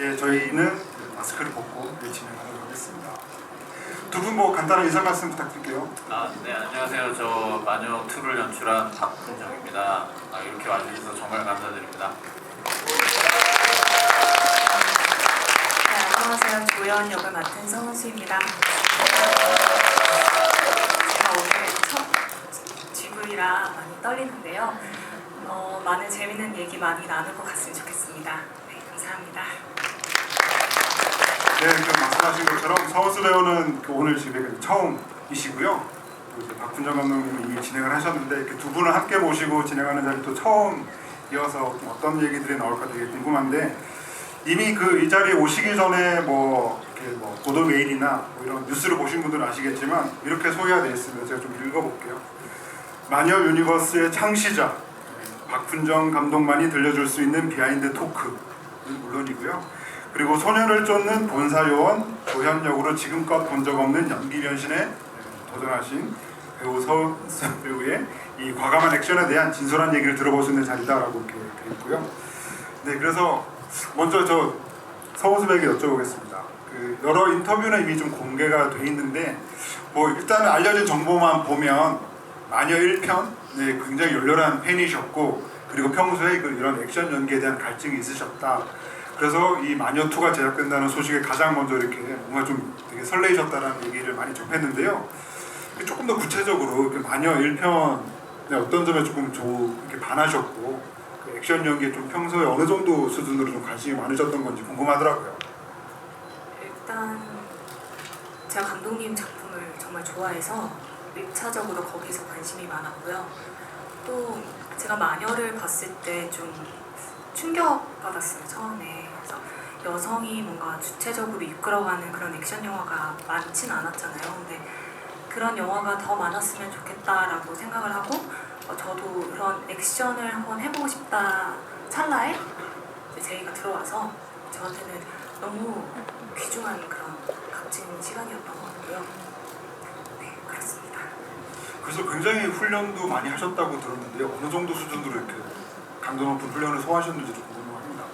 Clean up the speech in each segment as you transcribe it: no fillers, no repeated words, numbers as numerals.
예, 저희는 마스크를 벗고 진행하도록 하겠습니다. 두 분 뭐 간단한 인사 말씀 부탁드릴게요. 네, 안녕하세요. 저 마녀2를 연출한 박훈정입니다. 이렇게 와주셔서 정말 감사드립니다. 네, 안녕하세요. 조연 역을 맡은 성은수입니다. 제가 오늘 첫 GV라 많이 떨리는데요. 많은 재밌는 얘기 많이 나눌 것 같으면 좋겠습니다. 네, 감사합니다. 네, 말씀하신 것처럼 서은수 배우는 오늘 집에 처음이시고요. 이제 박훈정 감독님은 이미 진행을 하셨는데 이렇게 두 분을 함께 모시고 진행하는 자리 또 처음이어서 어떤 얘기들이 나올까 되게 궁금한데, 이미 이 자리에 오시기 전에 이렇게 보도 메일이나 이런 뉴스를 보신 분들은 아시겠지만 이렇게 소개가 되어 있습니다. 제가 좀 읽어볼게요. 마녀 유니버스의 창시자 박훈정 감독만이 들려줄 수 있는 비하인드 토크는 물론이고요. 그리고 소년을 쫓는 본사 요원 조현 역으로 지금껏 본 적 없는 연기 변신에 도전하신 배우 서은수 배우의 이 과감한 액션에 대한 진솔한 얘기를 들어볼 수 있는 자리다라고 이렇게 되어 있고요. 네, 그래서 먼저 저 서은수 배우에게 여쭤보겠습니다. 여러 인터뷰는 이미 좀 공개가 돼 있는데 일단 알려진 정보만 보면 마녀 1편 굉장히 열렬한 팬이셨고, 그리고 평소에 이런 액션 연기에 대한 갈증이 있으셨다. 그래서 이 마녀2가 제작된다는 소식에 가장 먼저 이렇게 뭔가 좀 되게 설레이셨다는 얘기를 많이 접했는데요. 조금 더 구체적으로 마녀 1편의 어떤 점에 조금 이렇게 반하셨고, 액션 연기에 좀 평소에 어느 정도 수준으로 좀 관심이 많으셨던 건지 궁금하더라고요. 일단 제가 감독님 작품을 정말 좋아해서 1차적으로 거기서 관심이 많았고요. 또 제가 마녀를 봤을 때 좀 충격받았어요, 처음에. 그래서 여성이 뭔가 주체적으로 이끌어가는 그런 액션 영화가 많진 않았잖아요. 근데 그런 영화가 더 많았으면 좋겠다라고 생각을 하고, 저도 그런 액션을 한번 해보고 싶다 찰나에 제의가 들어와서 저한테는 너무 귀중한 그런 값진 시간이었던 것 같고요. 네, 그렇습니다. 그래서 굉장히 훈련도 많이 하셨다고 들었는데요. 어느 정도 수준으로 이렇게 강도 높은 훈련을 소화하셨는지 좀 궁금합니다.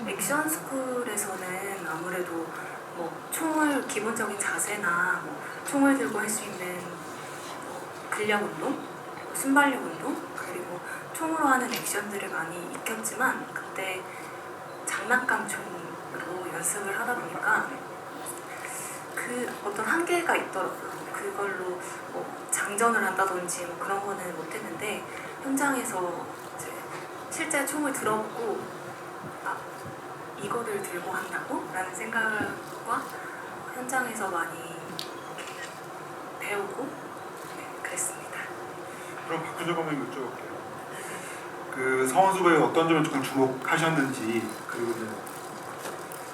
액션 스쿨에서는 아무래도 총을 기본적인 자세나 총을 들고 할 수 있는 근력 운동, 순발력 운동, 그리고 총으로 하는 액션들을 많이 익혔지만, 그때 장난감 총으로 연습을 하다 보니까 어떤 한계가 있더라고요. 그걸로 장전을 한다든지 그런 거는 못했는데, 현장에서 이제 실제 총을 들어보고 이거를 들고 한다고? 라는 생각과 현장에서 많이 배우고 그랬습니다. 그럼 박훈정 감독님 여쭤볼게요. 서은수 배우 어떤 점에 조금 주목하셨는지, 그리고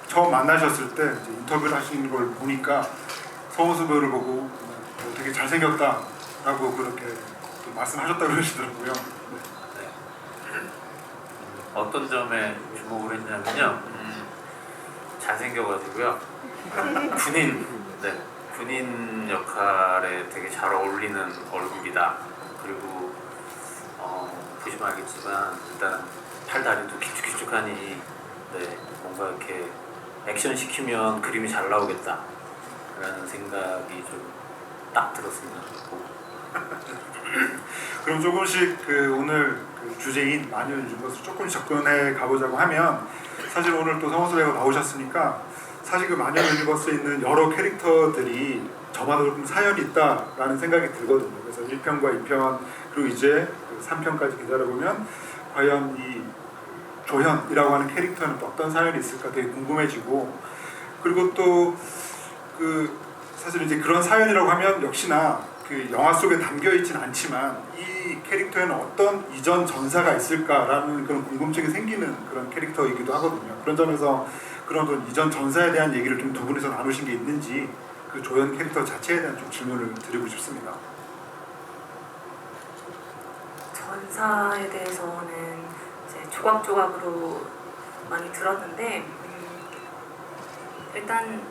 처음 만나셨을 때 인터뷰를 하시는 걸 보니까 서은수 배우를 보고 되게 잘생겼다라고 그렇게 말씀하셨다고 그러시더라고요. 네. 어떤 점에 주목을 했냐면요. 잘생겨가지고요. 군인 역할에 되게 잘 어울리는 얼굴이다. 그리고 보시면 알겠지만 일단 팔다리도 길쭉길쭉하니 뭔가 이렇게 액션 시키면 그림이 잘 나오겠다 라는 생각이 좀 딱 들었습니다. 그럼 조금씩 오늘 주제인 마녀 유니버스 조금씩 접근해 가보자고 하면, 사실 오늘 또 서은수 배우가 나오셨으니까 사실 마녀 유니버스에 있는 여러 캐릭터들이 저마다 조금 사연이 있다라는 생각이 들거든요. 그래서 1편과 2편 그리고 이제 3편까지 기다려보면 과연 이 조현이라고 하는 캐릭터는 또 어떤 사연이 있을까 되게 궁금해지고, 그리고 또 사실 이제 그런 사연이라고 하면 역시나 영화 속에 담겨 있진 않지만 이 캐릭터에는 어떤 이전 전사가 있을까라는 그런 궁금증이 생기는 그런 캐릭터이기도 하거든요. 그런 점에서 그런 이전 전사에 대한 얘기를 좀 두 분이서 나누신 게 있는지, 조연 캐릭터 자체에 대한 좀 질문을 드리고 싶습니다. 전사에 대해서는 이제 조각조각으로 많이 들었는데, 일단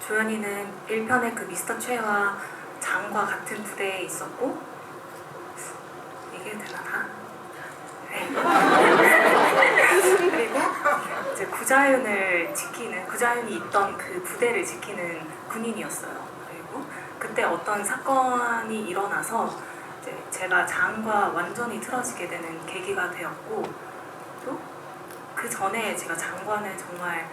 조연이는 1편의 미스터 최와 장과 같은 부대에 있었고, 이게 되나 다? 네. 이제 구자윤을 지키는 구자윤이 있던 그 부대를 지키는 군인이었어요. 그리고 그때 어떤 사건이 일어나서 이제 제가 장과 완전히 틀어지게 되는 계기가 되었고 또 그 전에 제가 장관을 정말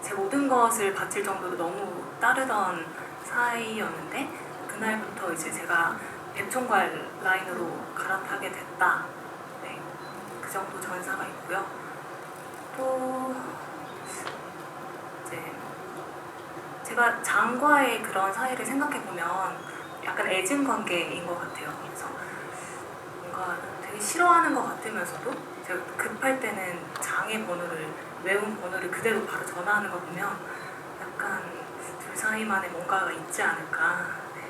제 모든 것을 바칠 정도로 너무 따르던 사이였는데 그날부터 이제 제가 백총괄 라인으로 갈아타게 됐다. 네, 그 정도 전사가 있고요. 또 이제 제가 장과의 그런 사이를 생각해 보면 약간 애증 관계인 것 같아요. 그래서 뭔가 되게 싫어하는 것 같으면서도 제가 급할 때는 장의 번호를 외운 번호를 그대로 바로 전화하는 거 보면 약간 둘 사이만의 뭔가가 있지 않을까. 네,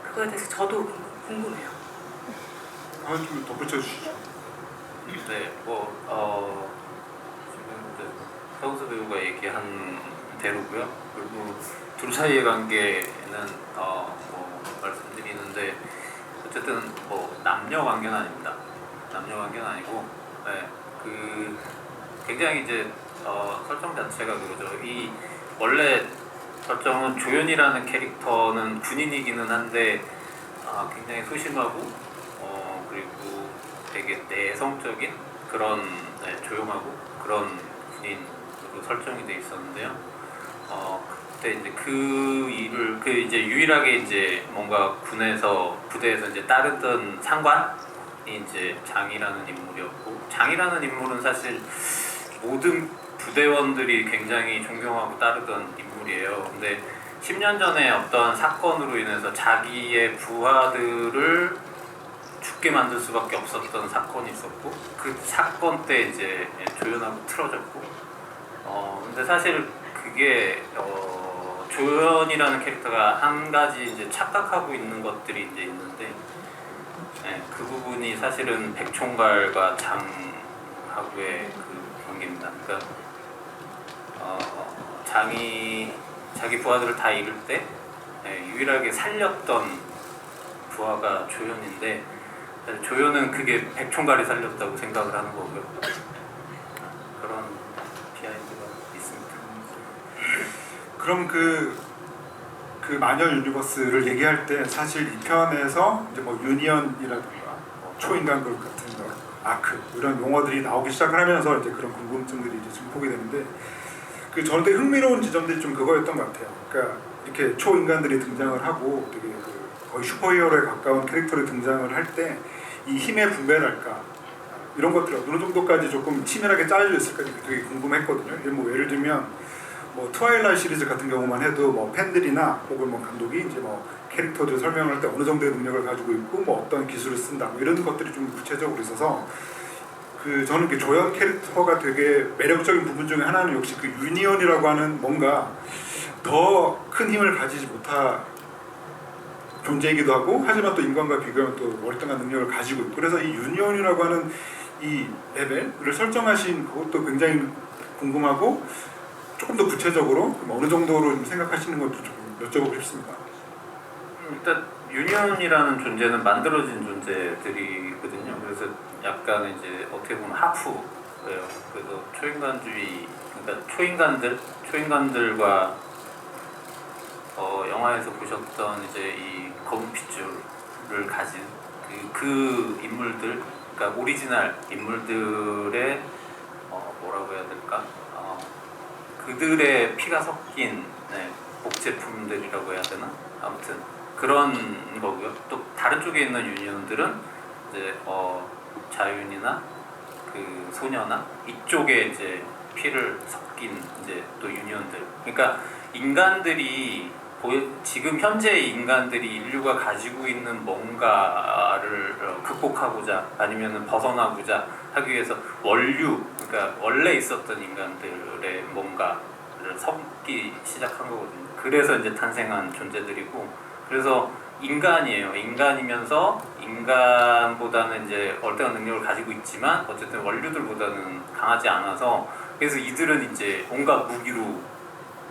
그거에 대해서 저도 궁금해요. 한번 좀 덧붙여 주시죠. 네, 지금 이제 서우수 배우가 얘기한 대로고요. 그리고 둘 사이의 관계는 뭐 말씀드리는데 어쨌든 뭐 남녀 관계는 아닙니다. 남녀 관계는 아니고, 네, 그 굉장히 이제 설정 자체가 그거죠. 이 원래 설정은 조연이라는 캐릭터는 군인이기는 한데 굉장히 소심하고 그리고 되게 내성적인 그런, 네, 조용하고 그런 군인으로 설정이 돼 있었는데요. 그때 이제 그 일을 이제 유일하게 이제 뭔가 부대에서 이제 따르던 상관이 이제 장이라는 인물이었고, 장이라는 인물은 사실 모든 부대원들이 굉장히 존경하고 따르던 인물이에요. 근데 10년 전에 어떤 사건으로 인해서 자기의 부하들을 죽게 만들 수밖에 없었던 사건이 있었고, 그 사건 때 이제 조연하고 틀어졌고, 근데 사실 그게 조연이라는 캐릭터가 한 가지 이제 착각하고 있는 것들이 이제 있는데, 네, 그 부분이 사실은 백총괄과 장하고의 그 관계입니다. 그러니까 장이 자기 부하들을 다 잃을 때, 네, 유일하게 살렸던 부하가 조연인데, 조연은 그게 백총괄이 살렸다고 생각을 하는 거고요. 그런 비하인드가 있습니다. 그럼 그 마녀 유니버스를 얘기할 때 사실 이 편에서 이제 뭐 유니언이라든가 뭐 초인간 그룹 같은 거, 아크 이런 용어들이 나오기 시작을 하면서 이제 그런 궁금증들이 이제 증폭이 되는데, 그 저는 되게 흥미로운 지점들이 좀 그거였던 것 같아요. 그러니까 이렇게 초인간들이 등장을 하고 되게 거의 슈퍼히어로에 가까운 캐릭터를 등장을 할 때 이 힘의 분배랄까 이런 것들 어느 정도까지 조금 치밀하게 짜여져 있을까 되게 궁금했거든요. 뭐 예를 들면 뭐 트와일라이트 시리즈 같은 경우만 해도 뭐 팬들이나 혹은 뭐 감독이 이제 뭐 캐릭터들 설명을 할 때 어느 정도의 능력을 가지고 있고 뭐 어떤 기술을 쓴다 뭐 이런 것들이 좀 구체적으로 있어서 저는 그 조연 캐릭터가 되게 매력적인 부분 중에 하나는 역시 그 유니언이라고 하는 뭔가 더 큰 힘을 가지지 못한 존재이기도 하고, 하지만 또 인간과 비교하면 또 월등한 능력을 가지고 있고, 그래서 이 유니언이라고 하는 이 레벨을 설정하신 그것도 굉장히 궁금하고, 조금 더 구체적으로 어느 정도로 좀 생각하시는 것도 좀 여쭤보고 싶습니다. 일단 유니언이라는 존재는 만들어진 존재들이거든요. 그래서 약간 이제 어떻게 보면 하프예요. 그래서 초인간주의, 그러니까 초인간들과 영화에서 보셨던 이제 이 검은 핏줄을 가진 그 인물들, 그러니까 오리지널 인물들의 뭐라고 해야 될까? 그들의 피가 섞인, 네, 복제품들이라고 해야 되나? 아무튼 그런 거고요. 또 다른 쪽에 있는 유니언들은 이제 자윤이나 그 소녀나 이쪽에 이제 피를 섞인 이제 또 유니언들. 그러니까 인간들이 지금 현재의 인간들이 인류가 가지고 있는 뭔가를 극복하고자 아니면 벗어나고자 하기 위해서 원류, 그러니까 원래 있었던 인간들의 뭔가를 섞기 시작한 거거든요. 그래서 이제 탄생한 존재들이고, 그래서 인간이에요. 인간이면서 인간보다는 이제 월등한 능력을 가지고 있지만 어쨌든 원류들보다는 강하지 않아서, 그래서 이들은 이제 온갖 무기로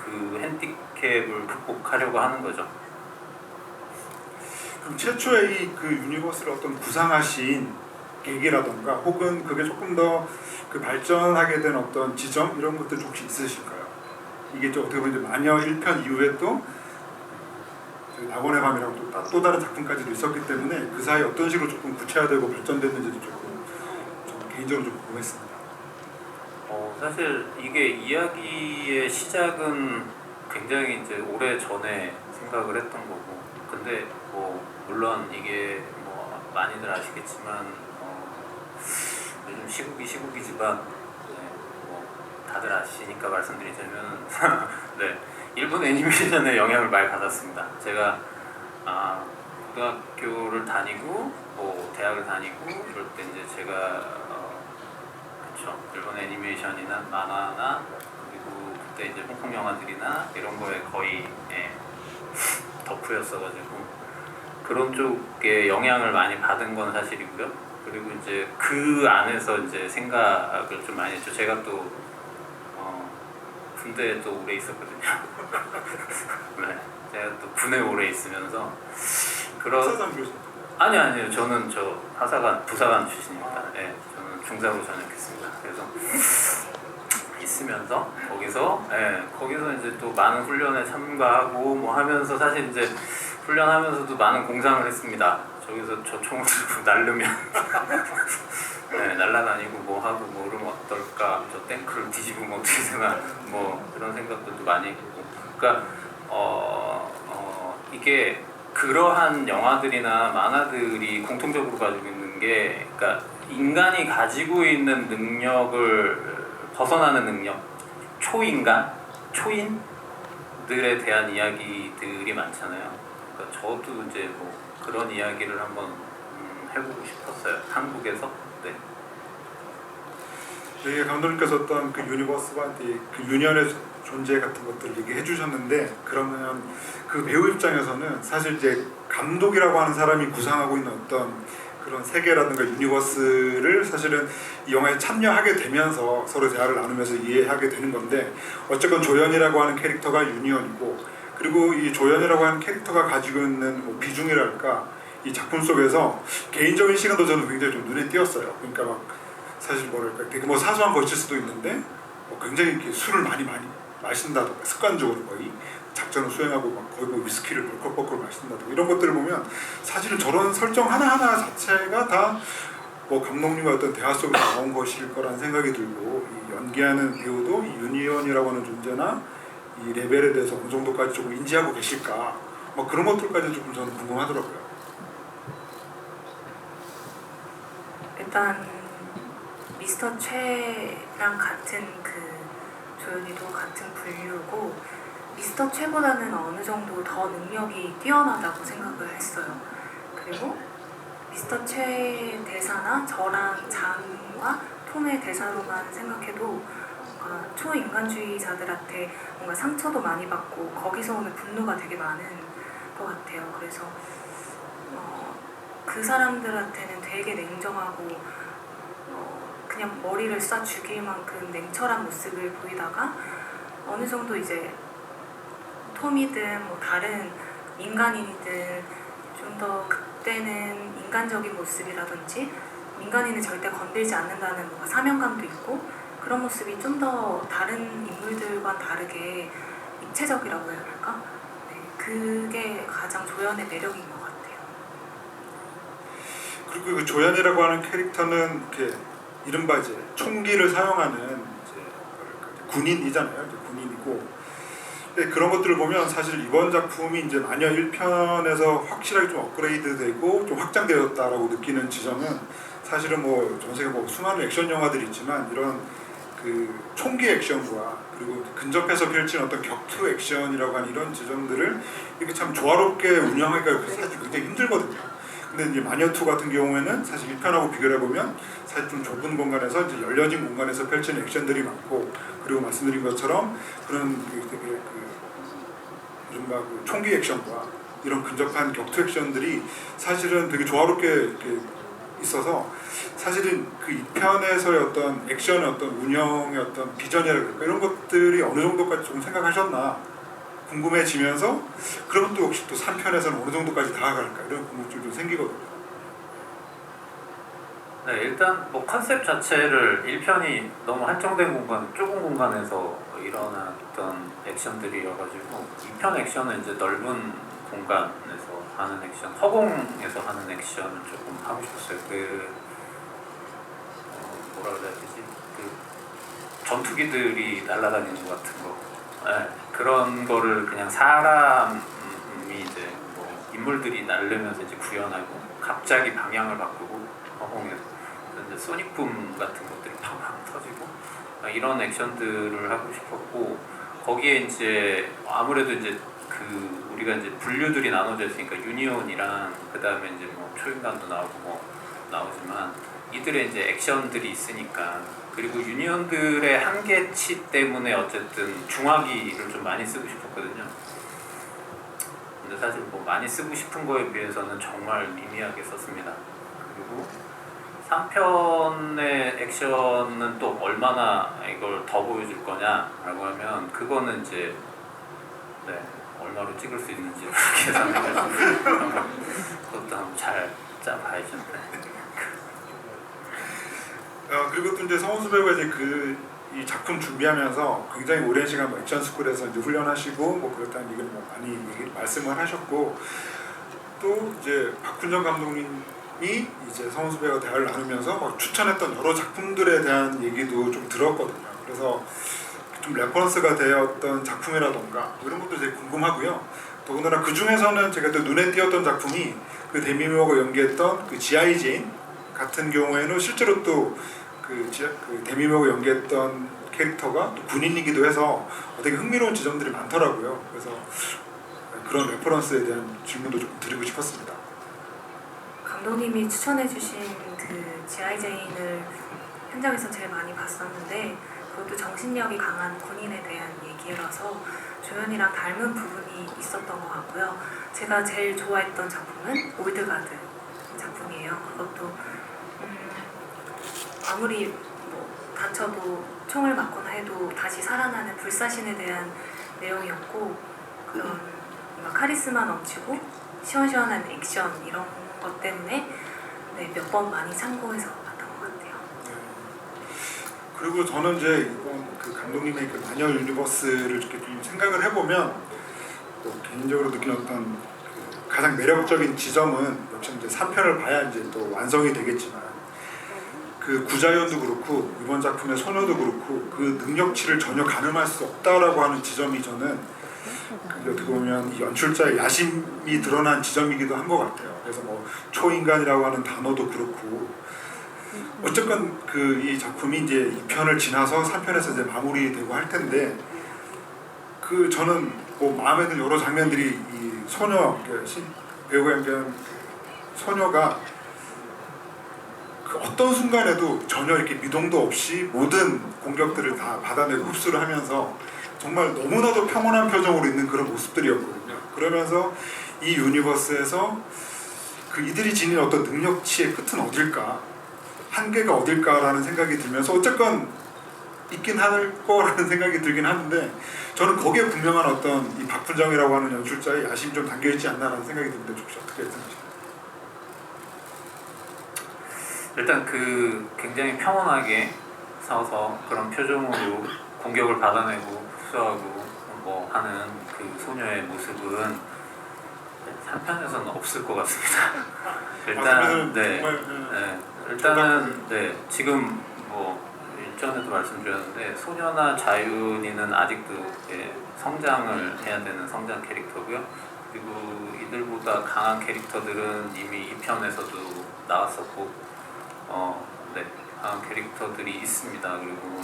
그 핸디캡을 극복하려고 하는 거죠. 그럼 최초의 그 유니버스를 어떤 구상하신 계기라던가 혹은 그게 조금 더 그 발전하게 된 어떤 지점 이런 것들 혹시 있으실까요? 이게 좀 어떻게 보면 이제 마녀 1편 이후에 또 낙원의 밤이라고 또 다른 작품까지도 있었기 때문에 그 사이 어떤 식으로 조금 구체화되고 발전됐는지도 조금 저는 개인적으로 좀 궁금했습니다. 사실 이게 이야기의 시작은 굉장히 이제 오래 전에 생각을 했던 거고, 근데 뭐 물론 이게 뭐 많이들 아시겠지만 요즘 시국이지만 뭐 다들 아시니까 말씀드리자면 네, 일본 애니메이션의 영향을 많이 받았습니다. 제가 고등학교를 다니고 뭐 대학을 다니고 이럴 때 이제 제가 그쵸, 일본 애니메이션이나 만화나 그리고 그때 이제 홍콩 영화들이나 이런 거에 거의 덕후였어가지고 그런 쪽에 영향을 많이 받은 건 사실이고요. 그리고 이제 그 안에서 이제 생각을 좀 많이 했죠. 제가 또 군대에 또 오래 있었거든요. 네, 제가 또 군에 오래 있으면서 사상 교수. 아니요. 저는 부사관 출신입니다. 네, 저는 중사로 전역했습니다. 그래서 있으면서 거기서 이제 또 많은 훈련에 참가하고 뭐 하면서 사실 이제 훈련하면서도 많은 공상을 했습니다. 저기서 저 총을 들고 날르면 날라다니고 뭐 하고 뭐 그러면 어떨까, 저 탱크를 뒤집으면 어떻게 되나 뭐 그런 생각들도 많이 했고, 그러니까 이게 그러한 영화들이나 만화들이 공통적으로 가지고 있는 게, 그러니까 인간이 가지고 있는 능력을 벗어나는 능력, 초인들에 대한 이야기들이 많잖아요. 그러니까 저도 이제 뭐 그런 이야기를 한번 해보고 싶었어요. 한국에서. 네. 저희 감독님께서 어떤 그 유니버스와 그 유니언의 존재 같은 것들을 얘기해 주셨는데, 그러면 그 배우 입장에서는 사실 이제 감독이라고 하는 사람이 구상하고 있는 어떤 그런 세계라든가 유니버스를 사실은 이 영화에 참여하게 되면서 서로 대화를 나누면서 이해하게 되는 건데, 어쨌건 조연이라고 하는 캐릭터가 유니언이고, 그리고 이 조연이라고 하는 캐릭터가 가지고 있는 뭐 비중이랄까, 이 작품 속에서 개인적인 시간도 저는 굉장히 좀 눈에 띄었어요. 그러니까 막 사실 뭐랄까 되게 뭐 사소한 것일 수도 있는데 굉장히 이렇게 술을 많이 마신다던가, 습관적으로 거의 작전을 수행하고 막 거의 뭐 위스키를 벌컥벌컥 마신다던가, 이런 것들을 보면 사실은 저런 설정 하나하나 자체가 다 뭐 감독님과 어떤 대화 속에서 나온 것일 거라는 생각이 들고, 이 연기하는 배우도 이 유니언이라고 하는 존재나 이 레벨에 대해서 어느 정도까지 조금 인지하고 계실까, 뭐 그런 것들까지 조금 저는 궁금하더라고요. 일단 미스터 최랑 같은 그 조연이도 같은 분류고, 미스터 최보다는 어느 정도 더 능력이 뛰어나다고 생각을 했어요. 그리고 미스터 최 대사나 저랑 장과 톰의 대사로만 생각해도 초인간주의자들한테 뭔가 상처도 많이 받고 거기서 오는 분노가 되게 많은 것 같아요. 그래서 그 사람들한테는 되게 냉정하고 그냥 머리를 쏴 죽일 만큼 냉철한 모습을 보이다가 어느 정도 이제 톰이든 뭐 다른 인간인이든 좀 더 그때는 인간적인 모습이라든지 인간인은 절대 건들지 않는다는 뭔가 사명감도 있고, 그런 모습이 좀 더 다른 인물들과 다르게 입체적이라고 해야 할까? 네, 그게 가장 조연의 매력인 것 같아요. 그리고 그 조연이라고 하는 캐릭터는 이렇게 이른바 이제 총기를 사용하는 이제 군인이잖아요. 이제 군인이고, 근데 그런 것들을 보면 사실 이번 작품이 이제 마녀 1편에서 확실하게 좀 업그레이드되고 좀 확장되었다라고 느끼는 지점은, 사실은 뭐 전 세계 뭐 수많은 액션 영화들이 있지만 이런 그 총기 액션과 그리고 근접해서 펼친 어떤 격투 액션이라고 하는 이런 지점들을 이렇게 참 조화롭게 운영하기가 사실 굉장히 힘들거든요. 근데 이제 마녀2 같은 경우에는 사실 1편하고 비교를 해보면 사실 좀 좁은 공간에서 이제 열려진 공간에서 펼치는 액션들이 많고, 그리고 말씀드린 것처럼 그런 되게 이른바 그 총기 액션과 이런 근접한 격투 액션들이 사실은 되게 조화롭게 이렇게 있어서, 사실은 그 2편에서의 어떤 액션의 어떤 운영의 어떤 비전이랄까 이런 것들이 어느 정도까지 좀 생각하셨나 궁금해지면서, 그러면 또 혹시 또 3편에서는 어느 정도까지 다가갈까 이런 궁금증이 좀 생기거든요. 네, 일단 뭐 컨셉 자체를 1편이 너무 한정된 공간, 좁은 공간에서 일어났던 액션들이어가지고 2편 액션은 이제 넓은 공간에서 하는 액션, 허공에서 하는 액션을 조금 하고 싶었어요. 뭐라 그래야 되지? 전투기들이 날아다니는 것 같은 거, 네, 그런 거를 그냥 사람이 이제 뭐 인물들이 날르면서 이제 구현하고 갑자기 방향을 바꾸고 허공에서 이제 소닉붐 같은 것들이 팡팡 터지고 이런 액션들을 하고 싶었고, 거기에 이제 아무래도 이제 우리가 이제 분류들이 나눠져 있으니까 유니온이랑 그 다음에 이제 뭐 초인간도 나오고 뭐 나오지만 이들의 이제 액션들이 있으니까, 그리고 유니온들의 한계치 때문에 어쨌든 중화기를 좀 많이 쓰고 싶었거든요. 근데 사실 뭐 많이 쓰고 싶은 거에 비해서는 정말 미미하게 썼습니다. 그리고 3편의 액션은 또 얼마나 이걸 더 보여줄 거냐라고 하면 그거는 이제 네, 얼마로 찍을 수 있는지 계산해가지고 그것도 한번 잘 짜봐야죠. 그리고 또 이제 성우수 배우가 이제 이 작품 준비하면서 굉장히 오랜 시간 뭐 액션 스쿨에서 이제 훈련하시고 뭐 그렇다는 얘기를 뭐 많이 말씀을 하셨고, 또 이제 박훈정 감독님이 이제 성우수 배우와 대화를 나누면서 막 추천했던 여러 작품들에 대한 얘기도 좀 들었거든요. 그래서 좀 레퍼런스가 되었던 작품이라던가 이런 것도 되게 궁금하고요. 더군다나 그 중에서는 제가 또 눈에 띄었던 작품이 그 데미 무어가 연기했던 그 G.I. 제인 같은 경우에는 실제로 또 그 데미 무어가 연기했던 캐릭터가 또 군인이기도 해서 되게 흥미로운 지점들이 많더라고요. 그래서 그런 레퍼런스에 대한 질문도 좀 드리고 싶었습니다. 감독님이 추천해주신 그 G.I. 제인을 현장에서 제일 많이 봤었는데, 그것도 정신력이 강한 군인에 대한 얘기라서 조연이랑 닮은 부분이 있었던 것 같고요. 제가 제일 좋아했던 작품은 올드가드 작품이에요. 그것도 아무리 뭐 다쳐도 총을 맞거나 해도 다시 살아나는 불사신에 대한 내용이었고, 그런 뭔가 카리스마 넘치고 시원시원한 액션 이런 것 때문에 네, 몇 번 많이 참고해서 봤던 것 같아요. 그리고 저는 이제 이번 그 감독님의 그 마녀 유니버스를 이렇게 좀 생각을 해보면 또 개인적으로 느끼는 어떤 그 가장 매력적인 지점은 역시 이제 3편을 봐야 이제 또 완성이 되겠지만, 그 구자연도 그렇고 이번 작품의 소녀도 그렇고 그 능력치를 전혀 가늠할 수 없다라고 하는 지점이 저는 어떻게 보면 이 연출자의 야심이 드러난 지점이기도 한 것 같아요. 그래서 뭐 초인간이라고 하는 단어도 그렇고, 어쨌건 그 이 작품이 이제 2편을 지나서 3편에서 이제 마무리되고 할 텐데, 그 저는 뭐 마음에 드는 여러 장면들이 이 소녀 배우가 연기한 소녀가 그 어떤 순간에도 전혀 이렇게 미동도 없이 모든 공격들을 다 받아내고 흡수를 하면서 정말 너무나도 평온한 표정으로 있는 그런 모습들이었거든요. 그러면서 이 유니버스에서 그 이들이 지닌 어떤 능력치의 끝은 어딜까, 한계가 어딜까라는 생각이 들면서 어쨌건 있긴 할 거라는 생각이 들긴 하는데, 저는 거기에 분명한 어떤 이 박훈정이라고 하는 연출자의 야심이 좀 담겨있지 않나라는 생각이 드는데 혹시 어떻게 생각하세요? 일단 굉장히 평온하게 서서 그런 표정으로 공격을 받아내고 흡수하고 뭐 하는 그 소녀의 모습은 3편에서는 없을 것 같습니다. 일단 일단은 지금 뭐 일전에도 말씀드렸는데 소녀나 자윤이는 아직도 성장을 해야 되는 성장 캐릭터고요. 그리고 이들보다 강한 캐릭터들은 이미 2편에서도 나왔었고 강한 캐릭터들이 있습니다. 그리고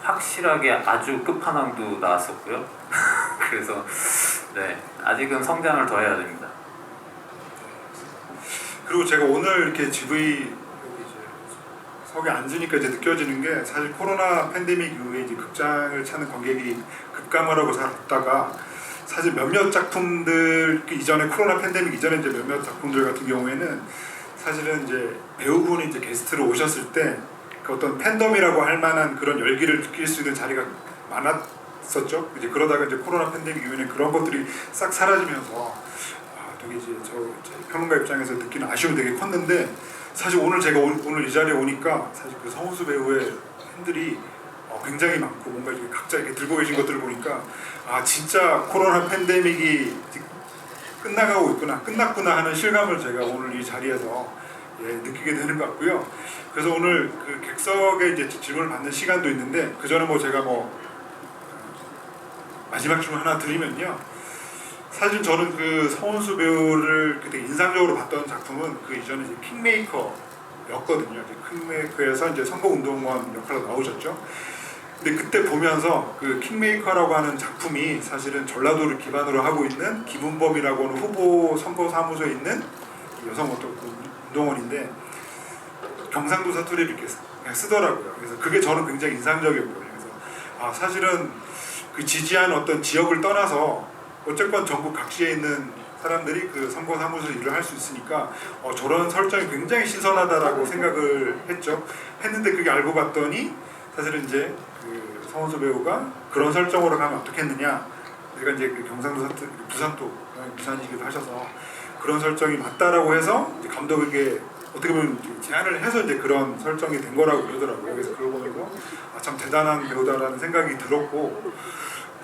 확실하게 아주 끝판왕도 나왔었고요. 그래서 아직은 성장을 더 해야 됩니다. 그리고 제가 오늘 이렇게 GV 석에 앉으니까 이제 느껴지는 게, 사실 코로나 팬데믹 이후에 이제 극장을 찾는 관객이 급감하라고 살았다가 사실 몇몇 작품들 그 이전에 코로나 팬데믹 이전에 이제 몇몇 작품들 같은 경우에는 사실은 이제 배우분이 이제 게스트로 오셨을 때 그 어떤 팬덤이라고 할 만한 그런 열기를 느낄 수 있는 자리가 많았었죠. 이제 그러다가 이제 코로나 팬데믹 이후에는 그런 것들이 싹 사라지면서 되게 이제 평론가 입장에서 느끼는 아쉬움이 되게 컸는데, 사실 오늘 제가 오늘 이 자리에 오니까 사실 그 성우수 배우의 팬들이 굉장히 많고 뭔가 이렇게 각자 이렇게 들고 계신 것들을 보니까 아 진짜 코로나 팬데믹이 끝나가고 있구나, 끝났구나 하는 실감을 제가 오늘 이 자리에서 느끼게 되는 것 같고요. 그래서 오늘 그 객석에 이제 질문을 받는 시간도 있는데 그 전에 뭐 제가 마지막 질문 하나 드리면요. 사실 저는 그 성운수 배우를 되게 인상적으로 봤던 작품은 그 이전에 이제 킹메이커였거든요. 킹메이커에서 이제 선거운동원 역할로 나오셨죠. 근데 그때 보면서 그 킹메이커라고 하는 작품이 사실은 전라도를 기반으로 하고 있는 김은범이라고 하는 후보 선거사무소에 있는 여성 어떤 운동원인데 경상도 사투리를 이렇게 그냥 쓰더라고요. 그래서 그게 저는 굉장히 인상적이었거든요. 그래서 사실은 그 지지한 어떤 지역을 떠나서 어쨌건 전국 각지에 있는 사람들이 그 선거사무소 일을 할 수 있으니까 저런 설정이 굉장히 신선하다라고 생각을 했는데 그게 알고 봤더니 사실은 이제 그 성운수 배우가 그런 설정으로 가면 어떻겠느냐. 내가 이제 그 경상도 사투리, 부산이기도 하셔서 그런 설정이 맞다라고 해서 이제 감독에게 어떻게 보면 제안을 해서 이제 그런 설정이 된 거라고 그러더라고요. 그래서 그걸 보면서 참 대단한 배우다라는 생각이 들었고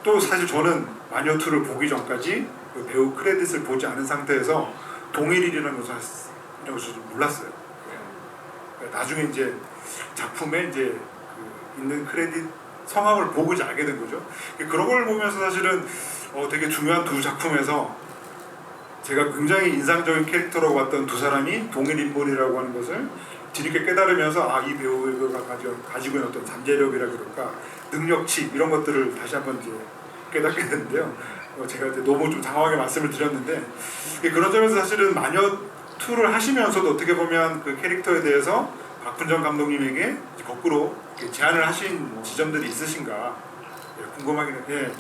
또 사실 저는 마녀2를 보기 전까지 그 배우 크레딧을 보지 않은 상태에서 동일일이라는 것을 몰랐어요. 나중에 이제 작품에 이제 그 있는 크레딧 성함을 보고 이제 알게 된 거죠. 그런 걸 보면서 사실은 되게 중요한 두 작품에서 제가 굉장히 인상적인 캐릭터라고 봤던 두 사람이 동일 인물이라고 하는 것을 뒤늦게 깨달으면서 이 배우가 가지고 있는 어떤 잠재력이라 그럴까 능력치 이런 것들을 다시 한번 이제 깨닫게 됐는데요. 제가 이제 너무 좀 장황하게 말씀을 드렸는데 그런 점에서 사실은 마녀2를 하시면서도 어떻게 보면 그 캐릭터에 대해서 박훈정 감독님에게 거꾸로 제안을 하신 지점들이 있으신가 궁금하긴 해요.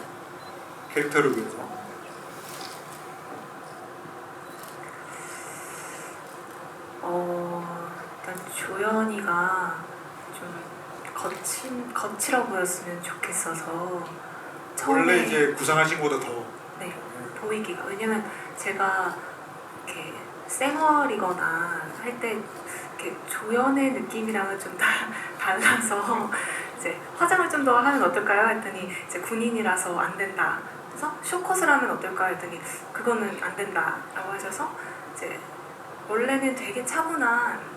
캐릭터를 위해서. 일단 조연이가 좀 거칠어 보였으면 좋겠어서 원래 이제 구상하신 것보다 더 보이기가 왜냐면 제가 이렇게 쌩얼이거나 할 때 이렇게 조연의 느낌이랑은 좀 달라서 이제 화장을 좀 더 하면 어떨까요? 했더니 이제 군인이라서 안 된다. 그래서 쇼컷을 하면 어떨까 했더니 그거는 안 된다라고 하셔서 이제 원래는 되게 차분한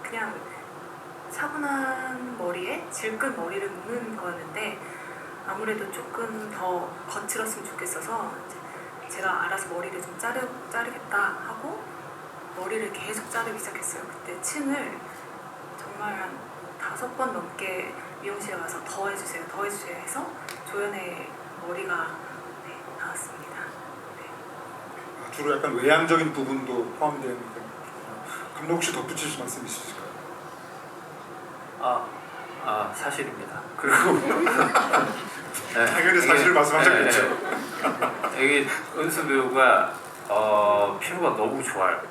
머리에 질끈 머리를 묶는 거였는데 아무래도 조금 더 거칠었으면 좋겠어서 제가 알아서 머리를 좀 자르겠다 하고 머리를 계속 자르기 시작했어요. 그때 층을 정말 한 5번 넘게 미용실에 가서 더 해주세요 해서 조연의 머리가 나왔습니다. 주로 약간 외향적인 부분도 포함된 감독 혹시 덧붙이실 말씀 있으실까요? 사실입니다. 그리고 당연히 사실을 말씀하셨겠죠. 이게 은수 배우가 피부가 너무 좋아요.